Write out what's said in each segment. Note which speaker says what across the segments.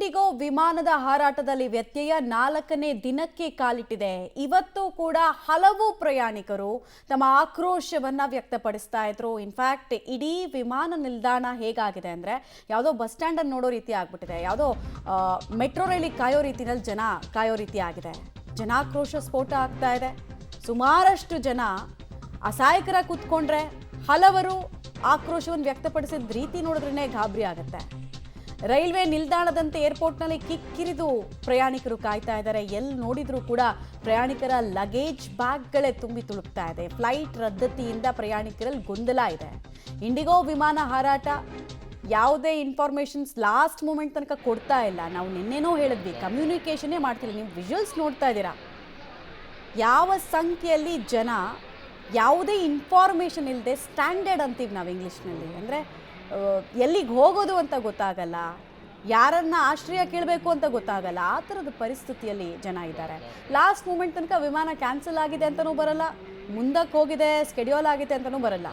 Speaker 1: IndiGo ವಿಮಾನದ ಹಾರಾಟದಲ್ಲಿ ವ್ಯತ್ಯಯ 4ನೇ ದಿನಕ್ಕೆ ಕಾಲಿಟ್ಟಿದೆ. ಇವತ್ತು ಕೂಡ ಹಲವು ಪ್ರಯಾಣಿಕರು ತಮ್ಮ ಆಕ್ರೋಶವನ್ನ ವ್ಯಕ್ತಪಡಿಸ್ತಾ ಇದ್ರು. ಇನ್ಫ್ಯಾಕ್ಟ್ ಇಡೀ ವಿಮಾನ ನಿಲ್ದಾಣ ಹೇಗಾಗಿದೆ ಅಂದ್ರೆ ಯಾವುದೋ ಬಸ್ ಸ್ಟ್ಯಾಂಡ್ ಅನ್ನು ನೋಡೋ ರೀತಿ ಆಗ್ಬಿಟ್ಟಿದೆ. ಯಾವುದೋ ಮೆಟ್ರೋ ರೈಲಿಗೆ ಕಾಯೋ ರೀತಿಯಲ್ಲಿ ಜನ ಕಾಯೋ ರೀತಿ ಆಗಿದೆ. ಜನಾಕ್ರೋಶ ಸ್ಫೋಟ ಆಗ್ತಾ ಇದೆ. ಸುಮಾರಷ್ಟು ಜನ ಅಸಹಾಯಕರ ಕೂತ್ಕೊಂಡ್ರೆ ಹಲವರು ಆಕ್ರೋಶವನ್ನು ವ್ಯಕ್ತಪಡಿಸಿದ ರೀತಿ ನೋಡಿದ್ರೇ ಗಾಬರಿ ಆಗುತ್ತೆ. ರೈಲ್ವೆ ನಿಲ್ದಾಣದಂತೆ ಏರ್ಪೋರ್ಟ್ನಲ್ಲಿ ಕಿಕ್ಕಿರಿದು ಪ್ರಯಾಣಿಕರು ಕಾಯ್ತಾ ಇದ್ದಾರೆ. ಎಲ್ಲಿ ನೋಡಿದ್ರೂ ಕೂಡ ಪ್ರಯಾಣಿಕರ ಲಗೇಜ್ ಬ್ಯಾಗ್ಗಳೇ ತುಂಬಿ ತುಳುಕ್ತಾ ಇದೆ. ಫ್ಲೈಟ್ ರದ್ದತಿಯಿಂದ ಪ್ರಯಾಣಿಕರಲ್ಲಿ ಗೊಂದಲ ಇದೆ. ಇಂಡಿಗೋ ವಿಮಾನ ಹಾರಾಟ ಯಾವುದೇ ಇನ್ಫಾರ್ಮೇಷನ್ಸ್ ಲಾಸ್ಟ್ ಮೂಮೆಂಟ್ ತನಕ ಕೊಡ್ತಾ ಇಲ್ಲ. ನಾವು ನಿನ್ನೆನೂ ಹೇಳಿದ್ವಿ, ಕಮ್ಯುನಿಕೇಷನ್ನೇ ಮಾಡ್ತಿಲ್ಲ. ನೀವು ವಿಜುವಲ್ಸ್ ನೋಡ್ತಾ ಇದ್ದೀರಾ, ಯಾವ ಸಂಖ್ಯೆಯಲ್ಲಿ ಜನ ಯಾವುದೇ ಇನ್ಫಾರ್ಮೇಷನ್ ಇಲ್ಲದೆ ಸ್ಟ್ಯಾಂಡರ್ಡ್ ಅಂತೀವಿ ನಾವು ಇಂಗ್ಲೀಷ್ನಲ್ಲಿ, ಅಂದರೆ ಎಲ್ಲಿಗೆ ಹೋಗೋದು ಅಂತ ಗೊತ್ತಾಗಲ್ಲ, ಯಾರನ್ನ ಆಶ್ರಯ ಕೇಳಬೇಕು ಅಂತ ಗೊತ್ತಾಗಲ್ಲ, ಆ ಥರದ ಪರಿಸ್ಥಿತಿಯಲ್ಲಿ ಜನ ಇದ್ದಾರೆ. ಲಾಸ್ಟ್ ಮೂಮೆಂಟ್ ತನಕ ವಿಮಾನ ಕ್ಯಾನ್ಸಲ್ ಆಗಿದೆ ಅಂತಲೂ ಬರಲ್ಲ, ಮುಂದಕ್ಕೆ ಹೋಗಿದೆ ಸ್ಕೆಡ್ಯೂಲ್ ಆಗಿದೆ ಅಂತಲೂ ಬರಲ್ಲ.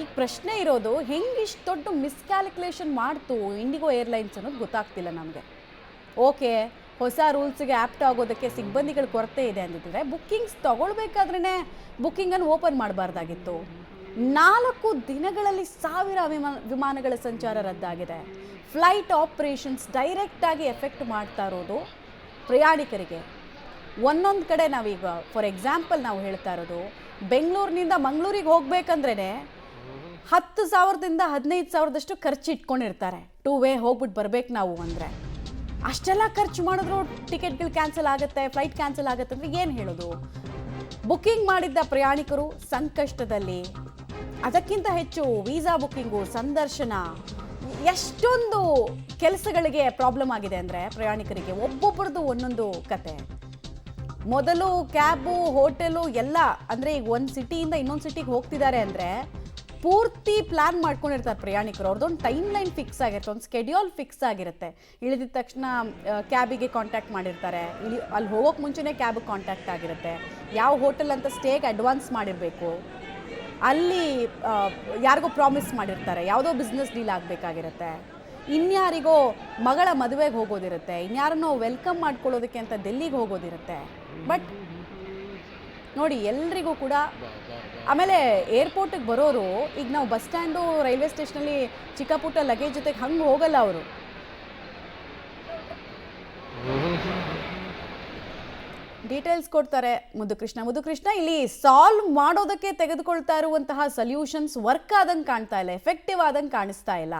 Speaker 1: ಈಗ ಪ್ರಶ್ನೆ ಇರೋದು, ಹೆಂಗಿಷ್ಟು ದೊಡ್ಡ ಮಿಸ್ಕ್ಯಾಲ್ಕುಲೇಷನ್ ಮಾಡ್ತು ಇಂಡಿಗೋ ಏರ್ಲೈನ್ಸ್ ಅನ್ನೋದು ಗೊತ್ತಾಗ್ತಿಲ್ಲ ನಮಗೆ. ಓಕೆ, ಹೊಸ ರೂಲ್ಸ್ಗೆ ಆ್ಯಪ್ಟ್ ಆಗೋದಕ್ಕೆ ಸಿಬ್ಬಂದಿಗಳ ಕೊರತೆ ಇದೆ ಅಂದಿದ್ರೆ ಬುಕ್ಕಿಂಗ್ಸ್ ತೊಗೊಳ್ಬೇಕಾದ್ರೇ ಬುಕ್ಕಿಂಗನ್ನು ಓಪನ್ ಮಾಡಬಾರ್ದಾಗಿತ್ತು. 4 ದಿನಗಳಲ್ಲಿ 1000 ವಿಮಾನಗಳ ಸಂಚಾರ ರದ್ದಾಗಿದೆ. ಫ್ಲೈಟ್ ಆಪ್ರೇಷನ್ಸ್ ಡೈರೆಕ್ಟಾಗಿ ಎಫೆಕ್ಟ್ ಮಾಡ್ತಾ ಇರೋದು ಪ್ರಯಾಣಿಕರಿಗೆ. ಒಂದೊಂದು ಕಡೆ ನಾವೀಗ ಫಾರ್ ಎಕ್ಸಾಂಪಲ್ ನಾವು ಹೇಳ್ತಾ ಇರೋದು, ಬೆಂಗಳೂರಿನಿಂದ ಮಂಗಳೂರಿಗೆ ಹೋಗ್ಬೇಕಂದ್ರೇ 10,000ದಿಂದ 15,000ದಷ್ಟು ಖರ್ಚು ಇಟ್ಕೊಂಡಿರ್ತಾರೆ. 2 ವೇ ಹೋಗ್ಬಿಟ್ಟು ಬರ್ಬೇಕು ನಾವು ಅಂದರೆ. ಅಷ್ಟೆಲ್ಲ ಖರ್ಚು ಮಾಡಿದ್ರು ಟಿಕೆಟ್ಗಳು ಕ್ಯಾನ್ಸಲ್ ಆಗುತ್ತೆ, ಫ್ಲೈಟ್ ಕ್ಯಾನ್ಸಲ್ ಆಗುತ್ತೆ ಅಂದರೆ ಏನು ಹೇಳೋದು? ಬುಕ್ಕಿಂಗ್ ಮಾಡಿದ್ದ ಪ್ರಯಾಣಿಕರು ಸಂಕಷ್ಟದಲ್ಲಿ. ಅದಕ್ಕಿಂತ ಹೆಚ್ಚು ವೀಸಾ ಬುಕ್ಕಿಂಗು, ಸಂದರ್ಶನ, ಎಷ್ಟೊಂದು ಕೆಲಸಗಳಿಗೆ ಪ್ರಾಬ್ಲಮ್ ಆಗಿದೆ ಅಂದರೆ ಪ್ರಯಾಣಿಕರಿಗೆ. ಒಬ್ಬೊಬ್ಬರದ್ದು ಒಂದೊಂದು ಕತೆ. ಮೊದಲು ಕ್ಯಾಬು, ಹೋಟೆಲು ಎಲ್ಲ ಅಂದರೆ ಈಗ ಒಂದು ಸಿಟಿಯಿಂದ ಇನ್ನೊಂದು ಸಿಟಿಗೆ ಹೋಗ್ತಿದ್ದಾರೆ ಅಂದರೆ ಪೂರ್ತಿ ಪ್ಲ್ಯಾನ್ ಮಾಡ್ಕೊಂಡಿರ್ತಾರೆ ಪ್ರಯಾಣಿಕರು. ಅವ್ರದ್ದೊಂದು ಟೈಮ್ ಲೈನ್ ಫಿಕ್ಸ್ ಆಗಿರುತ್ತೆ, ಒಂದು ಸ್ಕೆಡ್ಯೂಲ್ ಫಿಕ್ಸ್ ಆಗಿರುತ್ತೆ. ಇಳಿದ ತಕ್ಷಣ ಕ್ಯಾಬಿಗೆ ಕಾಂಟ್ಯಾಕ್ಟ್ ಮಾಡಿರ್ತಾರೆ, ಅಲ್ಲಿ ಹೋಗೋಕ್ಕೆ ಮುಂಚೆನೇ ಕ್ಯಾಬಿಗೆ ಕಾಂಟ್ಯಾಕ್ಟ್ ಆಗಿರುತ್ತೆ. ಯಾವ ಹೋಟೆಲ್ ಅಂತ ಸ್ಟೇಗೆ ಅಡ್ವಾನ್ಸ್ ಮಾಡಿರಬೇಕು, ಅಲ್ಲಿ ಯಾರಿಗೋ ಪ್ರಾಮಿಸ್ ಮಾಡಿರ್ತಾರೆ, ಯಾವುದೋ ಬಿಸ್ನೆಸ್ ಡೀಲ್ ಆಗಬೇಕಾಗಿರುತ್ತೆ, ಇನ್ಯಾರಿಗೋ ಮಗಳ ಮದುವೆಗೆ ಹೋಗೋದಿರುತ್ತೆ, ಇನ್ಯಾರನ್ನೋ ವೆಲ್ಕಮ್ ಮಾಡ್ಕೊಳ್ಳೋದಕ್ಕೆ ಅಂತ ಡೆಲ್ಲಿಗೆ ಹೋಗೋದಿರುತ್ತೆ. ಬಟ್ ನೋಡಿ, ಎಲ್ರಿಗೂ ಕೂಡ ಆಮೇಲೆ ಏರ್ಪೋರ್ಟಿಗೆ ಬರೋರು, ಈಗ ನಾವು ಬಸ್ ಸ್ಟ್ಯಾಂಡು, ರೈಲ್ವೆ ಸ್ಟೇಷನಲ್ಲಿ ಚಿಕ್ಕ ಪುಟ್ಟ ಲಗೇಜ್ ಜೊತೆಗೆ ಹಂಗೆ ಹೋಗಲ್ಲ ಅವರು. ಡೀಟೇಲ್ಸ್ ಕೊಡ್ತಾರೆ ಮುದುಕೃಷ್ಣ. ಇಲ್ಲಿ ಸಾಲ್ವ್ ಮಾಡೋದಕ್ಕೆ ತೆಗೆದುಕೊಳ್ತಾ ಇರುವಂತಹ ಸೊಲ್ಯೂಷನ್ಸ್ ವರ್ಕ್ ಆದಂಗೆ ಕಾಣ್ತಾ ಇಲ್ಲ, ಎಫೆಕ್ಟಿವ್ ಆದಂಗೆ ಕಾಣಿಸ್ತಾ ಇಲ್ಲ.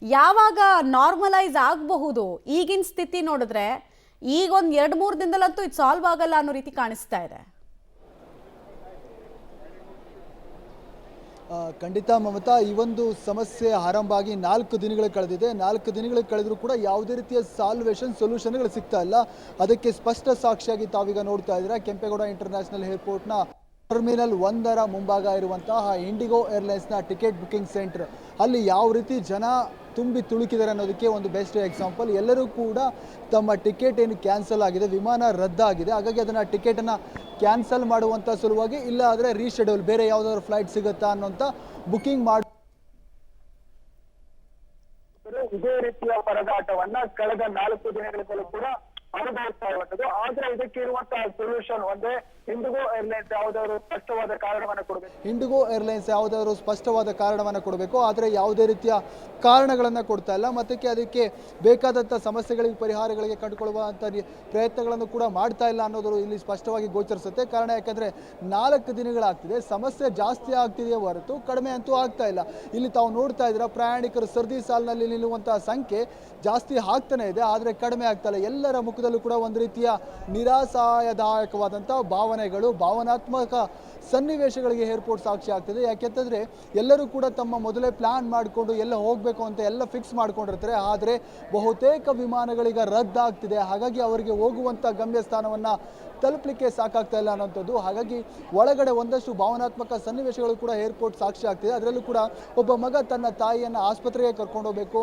Speaker 1: ಯಾವಾಗ ನಾರ್ಮಲೈಸ್ ಆಗಬಹುದು ಈಗಿನ ಸ್ಥಿತಿ ನೋಡಿದ್ರೆ, ಈಗ ಒಂದು 2-3 ದಿನದಲ್ಲಂತೂ ಇದು ಸಾಲ್ವ್ ಆಗಲ್ಲ ಅನ್ನೋ ರೀತಿ ಕಾಣಿಸ್ತಾ ಇದೆ.
Speaker 2: ಖಂಡಿತ ಮಮತಾ, ಈ ಒಂದು ಸಮಸ್ಯೆ ಆರಂಭ ಆಗಿ 4 ದಿನಗಳು ಕಳೆದಿದೆ. 4 ದಿನಗಳು ಕಳೆದರೂ ಕೂಡ ಯಾವುದೇ ರೀತಿಯ ಸೊಲ್ಯೂಷನ್ಗಳು ಸಿಗ್ತಾ ಇಲ್ಲ. ಅದಕ್ಕೆ ಸ್ಪಷ್ಟ ಸಾಕ್ಷಿಯಾಗಿ ತಾವೀಗ ನೋಡ್ತಾ ಇದ್ದೀರಾ, ಕೆಂಪೇಗೌಡ ಇಂಟರ್ನ್ಯಾಷನಲ್ ಏರ್ಪೋರ್ಟ್ನ ಟರ್ಮಿನಲ್ 1ರ ಮುಂಭಾಗ ಇರುವಂತಹ ಇಂಡಿಗೋ ಏರ್ಲೈನ್ಸ್ನ ಟಿಕೆಟ್ ಬುಕ್ಕಿಂಗ್ ಸೆಂಟರ್, ಅಲ್ಲಿ ಯಾವ ರೀತಿ ಜನ ತುಂಬಿ ತುಳುಕಿದ್ದಾರೆ ಅನ್ನೋದಕ್ಕೆ ಒಂದು ಬೆಸ್ಟ್ ಎಕ್ಸಾಂಪಲ್. ಎಲ್ಲರೂ ಕೂಡ ತಮ್ಮ ಟಿಕೆಟ್ ಏನು ಕ್ಯಾನ್ಸಲ್ ಆಗಿದೆ, ವಿಮಾನ ರದ್ದಾಗಿದೆ, ಹಾಗಾಗಿ ಅದನ್ನು ಟಿಕೆಟನ್ನು ಕ್ಯಾನ್ಸಲ್ ಮಾಡುವಂಥ ಸಲುವಾಗಿ, ಇಲ್ಲ ಆದರೆ ರೀಶೆಡ್ಯೂಲ್ ಬೇರೆ ಯಾವುದಾದ್ರು ಫ್ಲೈಟ್ ಸಿಗುತ್ತಾ ಅನ್ನೋಂಥ ಬುಕ್ಕಿಂಗ್ ಮಾಡಿ
Speaker 3: ಇದೇ ರೀತಿಯ ಪರದಾಟವನ್ನ ಕಳೆದ 4 ದಿನಗಳಿಂದಲೂ ಕೂಡ ಅನುಭವಿಸ್ತಾ ಇರುವಂತದ್ದು. ಆದ್ರೆ ಇದಕ್ಕೆ ಇರುವಂತಹ ಸೊಲ್ಯೂಷನ್ ಒಂದೇ, ಇಂಡಿಗೋ ಏರ್ಲೈನ್ಸ್ ಯಾವುದಾದ್ರು ಸ್ಪಷ್ಟವಾದ ಕಾರಣವನ್ನು ಕೊಡಬೇಕು.
Speaker 2: ಇಂಡಿಗೋ ಏರ್ಲೈನ್ಸ್ ಯಾವುದಾದ್ರು ಸ್ಪಷ್ಟವಾದ ಕಾರಣವನ್ನು ಕೊಡಬೇಕು, ಆದರೆ ಯಾವುದೇ ರೀತಿಯ ಕಾರಣಗಳನ್ನು ಕೊಡ್ತಾ ಇಲ್ಲ. ಮತ್ತಕ್ಕೆ ಅದಕ್ಕೆ ಬೇಕಾದಂಥ ಸಮಸ್ಯೆಗಳಿಗೆ, ಪರಿಹಾರಗಳಿಗೆ ಕಂಡುಕೊಳ್ಳುವಂಥ ಪ್ರಯತ್ನಗಳನ್ನು ಕೂಡ ಮಾಡ್ತಾ ಇಲ್ಲ ಅನ್ನೋದು ಇಲ್ಲಿ ಸ್ಪಷ್ಟವಾಗಿ ಗೋಚರಿಸುತ್ತೆ. ಕಾರಣ ಯಾಕಂದರೆ 4 ದಿನಗಳಾಗ್ತಿದೆ, ಸಮಸ್ಯೆ ಜಾಸ್ತಿ ಆಗ್ತಿದೆಯೇ ಹೊರತು ಕಡಿಮೆ ಅಂತೂ ಆಗ್ತಾ ಇಲ್ಲ. ಇಲ್ಲಿ ತಾವು ನೋಡ್ತಾ ಇದ್ದೀರಾ, ಪ್ರಯಾಣಿಕರು ಸರದಿ ಸಾಲಿನಲ್ಲಿ ನಿಲ್ಲುವಂತಹ ಸಂಖ್ಯೆ ಜಾಸ್ತಿ ಆಗ್ತಾನೆ ಇದೆ, ಆದರೆ ಕಡಿಮೆ ಆಗ್ತಾ ಇಲ್ಲ. ಎಲ್ಲರ ಮುಖದಲ್ಲೂ ಕೂಡ ಒಂದು ರೀತಿಯ ನಿರಾಶಾದಾಯಕವಾದಂಥ ಭಾವನೆಗಳು, ಭಾವನಾತ್ಮಕ ಸನ್ನಿವೇಶಗಳಿಗೆ ಏರ್ಪೋರ್ಟ್ ಸಾಕ್ಷಿ ಆಗ್ತಿದೆ. ಯಾಕೆಂತಂದರೆ ಎಲ್ಲರೂ ಕೂಡ ತಮ್ಮ ಮೊದಲೇ ಪ್ಲ್ಯಾನ್ ಮಾಡಿಕೊಂಡು ಎಲ್ಲ ಹೋಗಬೇಕು ಅಂತ ಎಲ್ಲ ಫಿಕ್ಸ್ ಮಾಡ್ಕೊಂಡಿರ್ತಾರೆ. ಆದರೆ ಬಹುತೇಕ ವಿಮಾನಗಳೀಗ ರದ್ದಾಗ್ತಿದೆ. ಹಾಗಾಗಿ ಅವರಿಗೆ ಹೋಗುವಂಥ ಗಮ್ಯಸ್ಥಾನವನ್ನು ತಲುಪಲಿಕ್ಕೆ ಸಾಕಾಗ್ತಾ ಇಲ್ಲ ಅನ್ನೋಂಥದ್ದು. ಹಾಗಾಗಿ ಒಳಗಡೆ ಒಂದಷ್ಟು ಭಾವನಾತ್ಮಕ ಸನ್ನಿವೇಶಗಳು ಕೂಡ ಏರ್ಪೋರ್ಟ್ ಸಾಕ್ಷಿ ಆಗ್ತಿದೆ. ಅದರಲ್ಲೂ ಕೂಡ ಒಬ್ಬ ಮಗ ತನ್ನ ತಾಯಿಯನ್ನು ಆಸ್ಪತ್ರೆಗೆ ಕರ್ಕೊಂಡು ಹೋಗಬೇಕು.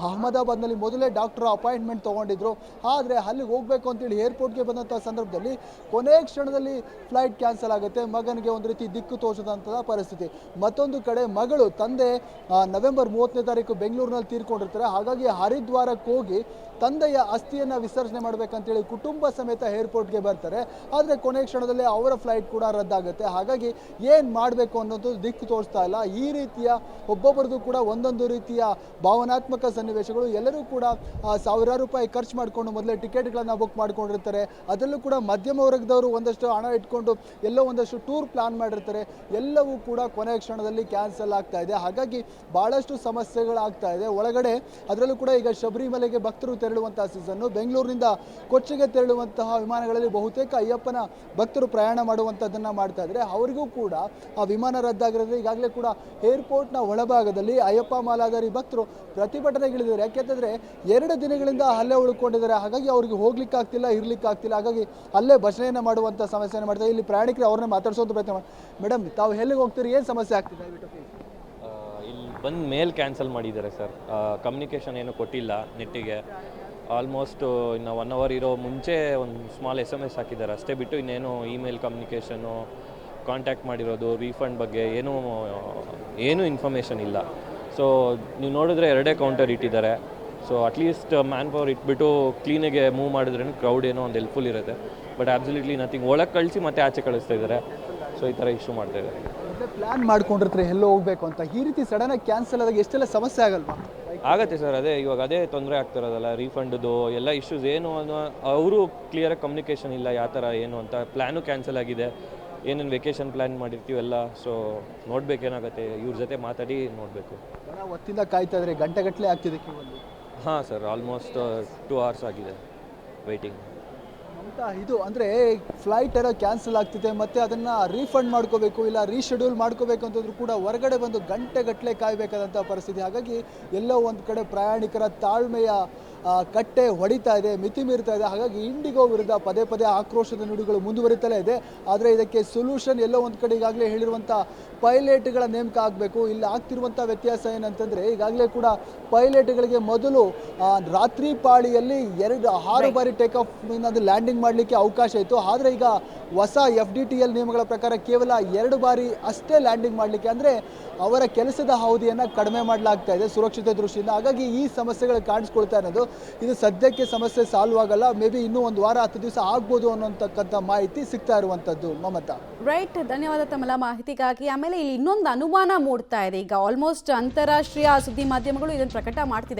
Speaker 2: ಅಹಮದಾಬಾದ್ನಲ್ಲಿ ಮೊದಲೇ ಡಾಕ್ಟರ್ ಅಪಾಯಿಂಟ್ಮೆಂಟ್ ತೊಗೊಂಡಿದ್ರು. ಆದರೆ ಅಲ್ಲಿಗೆ ಹೋಗಬೇಕು ಅಂತೇಳಿ ಏರ್ಪೋರ್ಟ್ಗೆ ಬಂದಂಥ ಸಂದರ್ಭದಲ್ಲಿ ಕೊನೆ ಕ್ಷಣದಲ್ಲಿ ಫ್ಲೈಟ್ ಕ್ಯಾನ್ಸಲ್ ಆಗುತ್ತೆ. ಮಗನಿಗೆ ಒಂದು ರೀತಿ ದಿಕ್ಕು ತೋಚದಂಥ ಪರಿಸ್ಥಿತಿ. ಮತ್ತೊಂದು ಕಡೆ ಮಗಳು ತಂದೆ ನವೆಂಬರ್ 30ನೇ ತಾರೀಕು ಬೆಂಗಳೂರಿನಲ್ಲಿ ತೀರ್ಕೊಂಡಿರ್ತಾರೆ. ಹಾಗಾಗಿ ಹರಿದ್ವಾರಕ್ಕೆ ಹೋಗಿ ತಂದೆಯ ಅಸ್ಥಿಯನ್ನು ವಿಸರ್ಜನೆ ಮಾಡಬೇಕಂತೇಳಿ ಕುಟುಂಬ ಸಮೇತ ಏರ್ಪೋರ್ಟ್ಗೆ ಬರ್ತಾರೆ. ಆದರೆ ಕೊನೆ ಕ್ಷಣದಲ್ಲಿ ಅವರ ಫ್ಲೈಟ್ ಕೂಡ ರದ್ದಾಗುತ್ತೆ. ಹಾಗಾಗಿ ಏನು ಮಾಡಬೇಕು ಅನ್ನೋದು ದಿಕ್ಕು ತೋರಿಸ್ತಾ ಇಲ್ಲ. ಈ ರೀತಿಯ ಒಬ್ಬೊಬ್ಬರದು ಕೂಡ ಒಂದೊಂದು ರೀತಿಯ ಭಾವನಾತ್ಮಕ ಸನ್ನಿವೇಶಗಳು. ಎಲ್ಲರೂ ಕೂಡ ಸಾವಿರಾರು ರೂಪಾಯಿ ಖರ್ಚು ಮಾಡಿಕೊಂಡು ಮೊದಲೇ ಟಿಕೆಟ್ಗಳನ್ನು ಬುಕ್ ಮಾಡ್ಕೊಂಡಿರ್ತಾರೆ. ಅದರಲ್ಲೂ ಕೂಡ ಮಧ್ಯಮ ವರ್ಗದವರು ಒಂದಷ್ಟು ಹಣ ಇಟ್ಕೊಂಡು ಎಲ್ಲೋ ಒಂದಷ್ಟು ಟೂರ್ ಪ್ಲಾನ್ ಮಾಡಿರ್ತಾರೆ. ಎಲ್ಲವೂ ಕೂಡ ಕೊನೆ ಕ್ಷಣದಲ್ಲಿ ಕ್ಯಾನ್ಸಲ್ ಆಗ್ತಾ ಇದೆ. ಹಾಗಾಗಿ ಭಾಳಷ್ಟು ಸಮಸ್ಯೆಗಳಾಗ್ತಾ ಇದೆ ಒಳಗಡೆ. ಅದರಲ್ಲೂ ಕೂಡ ಈಗ ಶಬರಿಮಲೆಗೆ ಭಕ್ತರು ತೆರಳುವಂತಹ ಸೀಸನ್ನು. ಬೆಂಗಳೂರಿನಿಂದ ಕೊಚ್ಚಿಗೆ ತೆರಳುವಂತಹ ವಿಮಾನಗಳಲ್ಲಿ ಬಹುತೇಕ ಅಯ್ಯಪ್ಪನ ಭಕ್ತರು ಪ್ರಯಾಣ ಮಾಡುವಂಥದ್ದನ್ನು ಮಾಡ್ತಾ ಇದ್ದಾರೆ. ಅವರಿಗೂ ಕೂಡ ಆ ವಿಮಾನ ರದ್ದಾಗಿರೋದ್ರೆ ಈಗಾಗಲೇ ಕೂಡ ಏರ್ಪೋರ್ಟ್ನ ಒಳಭಾಗದಲ್ಲಿ ಅಯ್ಯಪ್ಪ ಮಾಲಾಧಾರಿ ಭಕ್ತರು ಪ್ರತಿಭಟನೆಗಿಳಿದ್ದಾರೆ. ಯಾಕೆಂತಂದರೆ 2 ದಿನಗಳಿಂದ ಅಲ್ಲೇ ಉಳ್ಕೊಂಡಿದ್ದಾರೆ. ಹಾಗಾಗಿ ಅವ್ರಿಗೆ ಹೋಗ್ಲಿಕ್ಕೆ ಆಗ್ತಿಲ್ಲ, ಇರ್ಲಿಕ್ಕೆ ಆಗ್ತಿಲ್ಲ. ಹಾಗಾಗಿ ಅಲ್ಲೇ ಭಜನೆಯನ್ನು ಮಾಡುವಂಥ ಸಮಸ್ಯೆಯನ್ನು ಮಾಡ್ತಾರೆ. ಇಲ್ಲಿ ಪ್ರಯಾಣಿಕರು ಅವ್ರನ್ನೇ ಮಾತಾಡಿಸೋದು ಪ್ರಯತ್ನ ಮಾಡಿ. ಮೇಡಮ್, ತಾವು ಎಲ್ಲಿಗೆ ಹೋಗ್ತೀರಿ? ಏನು ಸಮಸ್ಯೆ ಆಗ್ತಿದೆ?
Speaker 4: ಇಲ್ಲಿ ಬಂದು ಮೇಲ್ ಕ್ಯಾನ್ಸಲ್ ಮಾಡಿದ್ದಾರೆ ಸರ್. ಕಮ್ಯುನಿಕೇಷನ್ ಏನು ಕೊಟ್ಟಿಲ್ಲ ನೆಟ್ಟಿಗೆ. ಆಲ್ಮೋಸ್ಟು ಇನ್ನು 1 ಅವರ್ ಇರೋ ಮುಂಚೆ ಒಂದು ಸ್ಮಾಲ್ SMS ಹಾಕಿದ್ದಾರೆ ಅಷ್ಟೇ, ಬಿಟ್ಟು ಇನ್ನೇನು ಇಮೇಲ್ ಕಮ್ಯುನಿಕೇಷನು, ಕಾಂಟ್ಯಾಕ್ಟ್ ಮಾಡಿರೋದು ರೀಫಂಡ್ ಬಗ್ಗೆ ಏನೂ ಇನ್ಫಾರ್ಮೇಷನ್ ಇಲ್ಲ. ಸೊ ನೀವು ನೋಡಿದ್ರೆ 2 ಕೌಂಟರ್ ಇಟ್ಟಿದ್ದಾರೆ. ಸೊ ಅಟ್ಲೀಸ್ಟ್ ಮ್ಯಾನ್ ಪವರ್ ಇಟ್ಬಿಟ್ಟು ಕ್ಲೀನಿಗೆ ಮೂವ್ ಮಾಡಿದ್ರೂ ಕ್ರೌಡ್ ಏನೋ ಒಂದು ಹೆಲ್ಪ್ಫುಲ್ ಇರುತ್ತೆ. But absolutely nothing. ಒಳಗೆ ಕಳಿಸಿ ಮತ್ತೆ ಆಚೆ ಕಳಿಸ್ತಾ ಇದ್ದಾರೆ. ಸೊ ಈ ಥರ ಇಶ್ಯೂ ಮಾಡ್ತಾ ಇದ್ದಾರೆ.
Speaker 2: ಪ್ಲಾನ್ ಮಾಡ್ಕೊಂಡಿರ್ತಾರೆ ಎಲ್ಲೋ ಹೋಗ್ಬೇಕು ಅಂತ, ಈ ರೀತಿ ಸಡನ್ನಾಗಿ ಕ್ಯಾನ್ಸಲ್ ಆದಾಗ ಎಷ್ಟೆಲ್ಲ ಸಮಸ್ಯೆ ಆಗಲ್ವಾ?
Speaker 4: ಆಗುತ್ತೆ ಸರ್. ಅದೇ ತೊಂದರೆ ಆಗ್ತಿರೋದಲ್ಲ, ರೀಫಂಡ್ದು ಎಲ್ಲ ಇಶ್ಯೂಸ್ ಏನು ಅನ್ನೋ ಅವರು ಕ್ಲಿಯರಾಗಿ ಕಮ್ಯುನಿಕೇಷನ್ ಇಲ್ಲ ಯಾವ ಥರ ಏನು ಅಂತ. ಪ್ಲ್ಯಾನು ಕ್ಯಾನ್ಸಲ್ ಆಗಿದೆ. ಏನೇನು ವೆಕೇಷನ್ ಪ್ಲ್ಯಾನ್ ಮಾಡಿರ್ತೀವಿ ಎಲ್ಲ. ಸೊ ನೋಡ್ಬೇಕೇನಾಗುತ್ತೆ, ಇವ್ರ ಜೊತೆ ಮಾತಾಡಿ ನೋಡಬೇಕು.
Speaker 2: ಹೊತ್ತಿಂದ ಕಾಯ್ತಾ ಇದ್ರೆ ಗಂಟೆಗಟ್ಟಲೆ ಆಗ್ತಿದೆ ಕ್ಯೂವಲ್ಲಿ.
Speaker 4: ಹಾಂ ಸರ್, ಆಲ್ಮೋಸ್ಟ್ 2 hours ಆಗಿದೆ ವೆಯ್ಟಿಂಗ್.
Speaker 2: ಅಂತ ಇದು ಅಂದರೆ ಫ್ಲೈಟ್ ಏನೋ ಕ್ಯಾನ್ಸಲ್ ಆಗ್ತಿದೆ, ಮತ್ತು ಅದನ್ನು ರೀಫಂಡ್ ಮಾಡ್ಕೋಬೇಕು ಇಲ್ಲ ರೀಶೆಡ್ಯೂಲ್ ಮಾಡ್ಕೋಬೇಕು ಅಂತಂದ್ರೂ ಕೂಡ ಹೊರಗಡೆ ಬಂದು ಗಂಟೆಗಟ್ಟಲೆ ಕಾಯಬೇಕಾದಂಥ ಪರಿಸ್ಥಿತಿ. ಹಾಗಾಗಿ ಎಲ್ಲೋ ಒಂದು ಕಡೆ ಪ್ರಯಾಣಿಕರ ತಾಳ್ಮೆಯ ಕಟ್ಟೆ ಹೊಡಿತಾ ಇದೆ, ಮಿತಿ ಮೀರ್ತಾ ಇದೆ. ಹಾಗಾಗಿ ಇಂಡಿಗೋ ವಿರುದ್ಧ ಪದೇ ಪದೇ ಆಕ್ರೋಶದ ನುಡಿಗಳು ಮುಂದುವರಿತಲೇ ಇದೆ. ಆದರೆ ಇದಕ್ಕೆ ಸೊಲ್ಯೂಷನ್ ಎಲ್ಲೋ ಒಂದು ಕಡೆ ಈಗಾಗಲೇ ಹೇಳಿರುವಂಥ ಪೈಲಟ್ಗಳ ನೇಮಕ ಆಗಬೇಕು. ಇಲ್ಲಿ ಆಗ್ತಿರುವಂಥ ವ್ಯತ್ಯಾಸ ಏನಂತಂದರೆ ಈಗಾಗಲೇ ಕೂಡ ಪೈಲಟ್ಗಳಿಗೆ ಮೊದಲು ರಾತ್ರಿ ಪಾಳಿಯಲ್ಲಿ 6 ಬಾರಿ ಟೇಕ್ ಆಫ್ ಲ್ಯಾಂಡಿಂಗ್ ಮಾಡಲಿಕ್ಕೆ ಅವಕಾಶ ಇತ್ತು. ಆದರೆ ಈಗ ಹೊಸ FDTL ನಿಯಮಗಳ ಪ್ರಕಾರ ಕೇವಲ 2 ಬಾರಿ ಅಷ್ಟೇ ಲ್ಯಾಂಡಿಂಗ್ ಮಾಡಲಿಕ್ಕೆ, ಅಂದರೆ ಅವರ ಕೆಲಸದ ಅವಧಿಯನ್ನು ಕಡಿಮೆ ಮಾಡಲಾಗ್ತಾ ಇದೆ ಸುರಕ್ಷತೆ ದೃಷ್ಟಿಯಿಂದ. ಹಾಗಾಗಿ ಈ ಸಮಸ್ಯೆಗಳು ಕಾಣಿಸ್ಕೊಳ್ತಾ ಇರೋದು. ಇದು ಸದ್ಯಕ್ಕೆ ಸಮಸ್ಯೆ ಸಾಲ್ವ್ ಆಗಲ್ಲ. ಮೇ ಬಿ ಇನ್ನೂ 1 ವಾರ 10 ದಿವಸ ಆಗ್ಬೋದು ಅನ್ನೋಂತಕ್ಕಂಥ ಮಾಹಿತಿ ಸಿಗ್ತಾ ಇರುವಂಥದ್ದು. ಮಮತಾ,
Speaker 1: ರೈಟ್, ಧನ್ಯವಾದ ತಮ್ಮೆಲ್ಲ ಮಾಹಿತಿಗಾಗಿ. ಆಮೇಲೆ ಇಲ್ಲಿ ಇನ್ನೊಂದು ಅನುಮಾನ ಮೂಡ್ತಾ ಇದೆ. ಈಗ ಆಲ್ಮೋಸ್ಟ್ ಅಂತಾರಾಷ್ಟ್ರೀಯ ಸುದ್ದಿ ಮಾಧ್ಯಮಗಳು ಇದನ್ನು ಪ್ರಕಟ ಮಾಡ್ತಿದೆ.